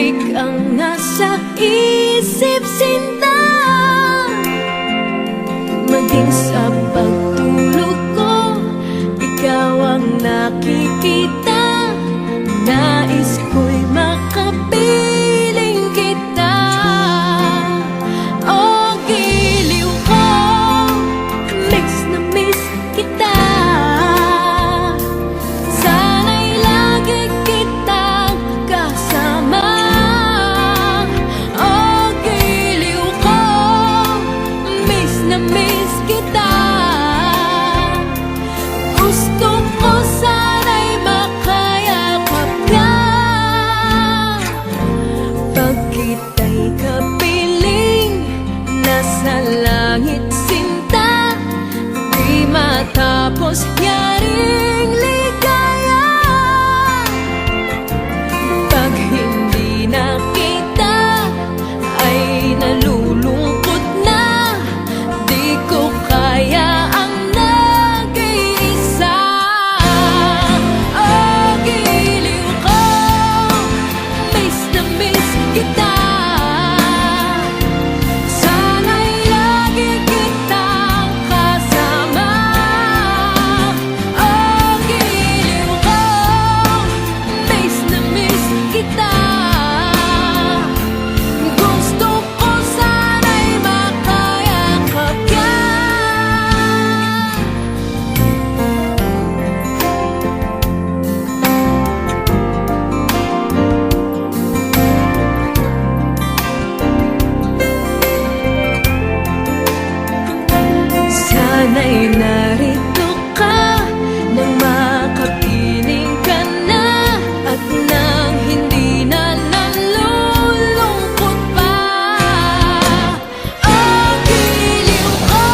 Lagi kang nasa isip, sinta. Maging sa pagtulog ko, ikaw ang nakikita. Nais ko'y makapiling kita. Oh, giliw ko, miss na miss kita. Sana'y lagi kitang kasama. Oh, giliw ko, miss na miss kita. Gusto ko sana'y makayakap ka. Pag kita'y kapiling, nasa langit sinta. Di matapos yaring ligaya. Pag hindi nakita, ay nalulungkot na. Di ko kaya ang nag-iisa. Oh, giliw ko, miss na miss kita. Sana'y lagi kitang kasama. Oh, giliw ko, miss na miss kita. Gusto ko sana'y makayakap ka. Sana'y narito ka nang makapiling ka na, at nang hindi na nalulungkot pa. Oh, giliw ko,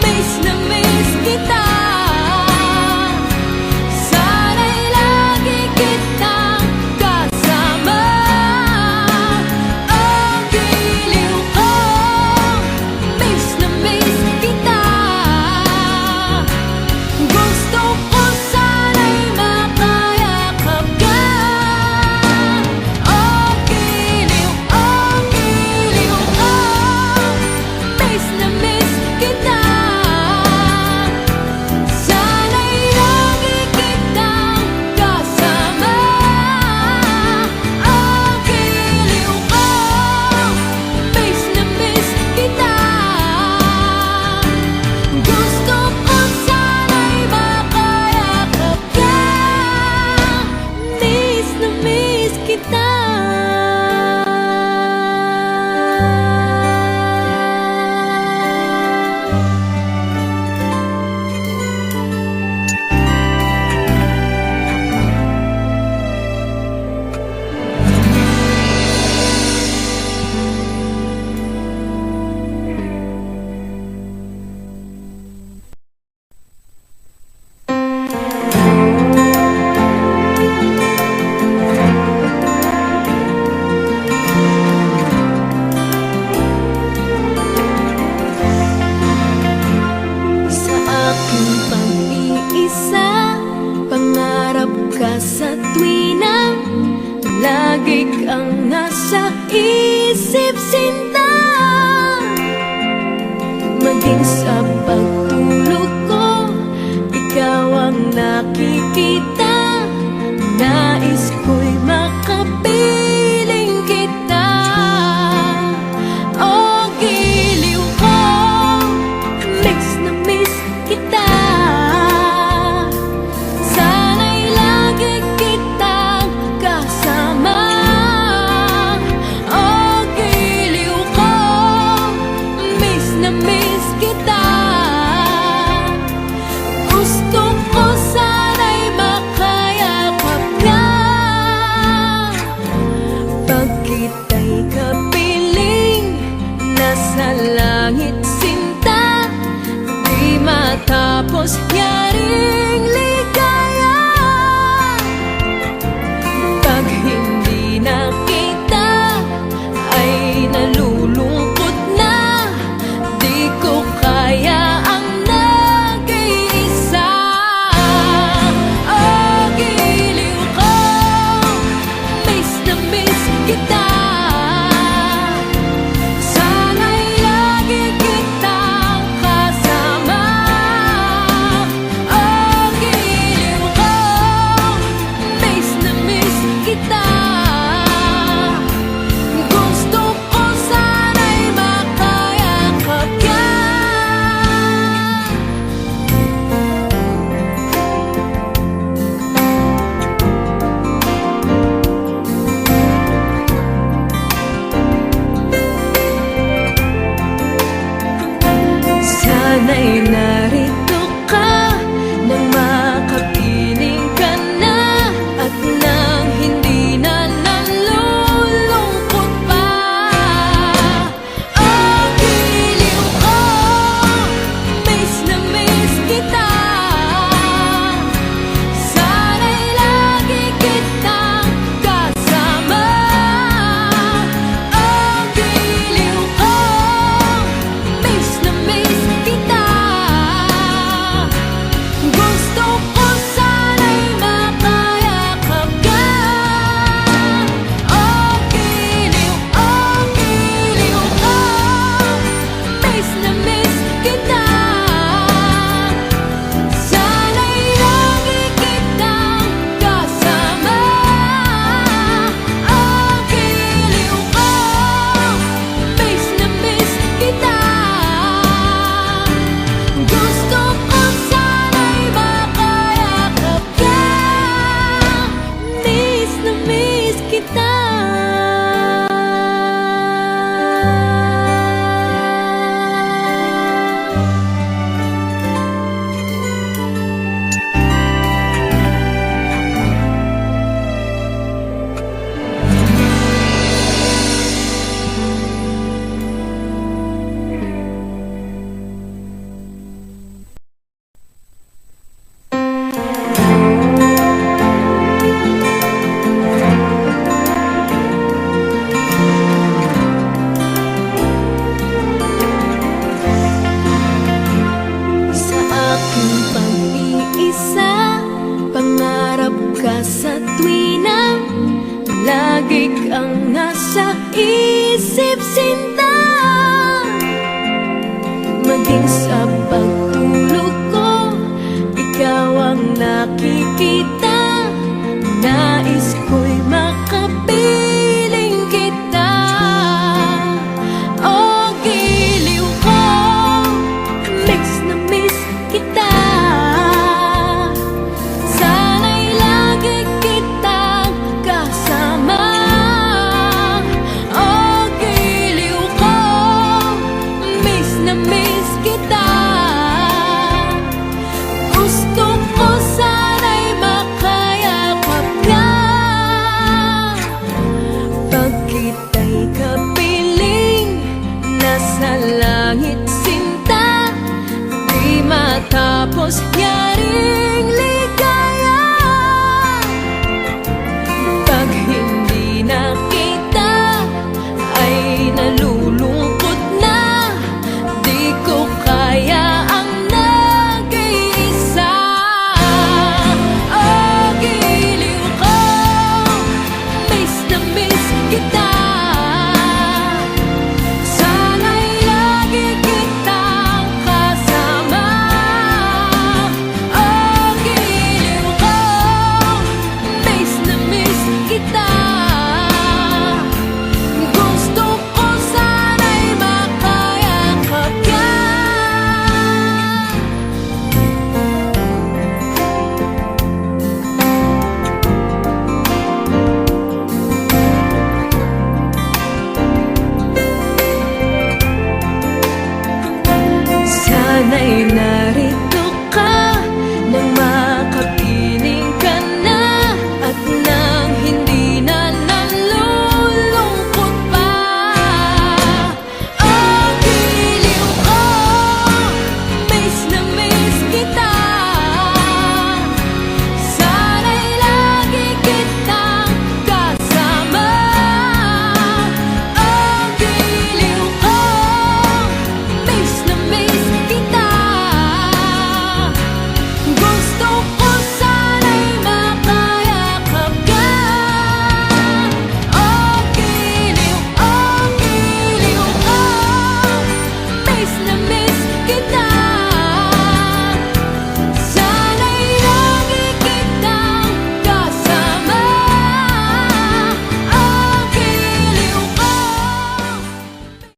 miss na miss kita. Sana'y lagi kitang kasama. Oh, giliw ko, miss na miss kita. Gusto ko sana'y makayakap ka. Oh, giliw ko, miss na miss kita. Sana'y lagi kitang kasama. Oh, giliw ko, miss na miss kita. Gusto ko sana'y makayakap ka. Miss na miss kita. Sa aking pang-iisa, pangarap ka sa tuwina. Lagi kang nasa isip, sinta. Maging sa pagtulog ko, ikaw ang nakikita. Nais ko'y makapiling kita. Oh, giliw ko, miss na miss kita. Sana'y lagi kitang kasama. Oh, giliw ko, miss na miss kita. Gusto ko sana'y makayakap ka. Pag kita'y kapiling, nasa langit sinta. Di matapos yaring ligaya. Pag hindi nakita, ay nalulungkot na. Di ko kaya ang nag-iisa. Oh, giliw ko, miss na miss ka sa tuwina, lagi kang nasa isip, sinta. Maging sa pagtulog ko, ikaw ang nakikita. Nais ko'y makapiling kita. Oh, giliw ko, miss na miss kita. Sana'y lagi kitang kasama. Oh, giliw ko, miss na miss kita. Gusto ko sana'y makayakap ka. Pag kita'y kapiling, nasa langit sinta, di matapos yan.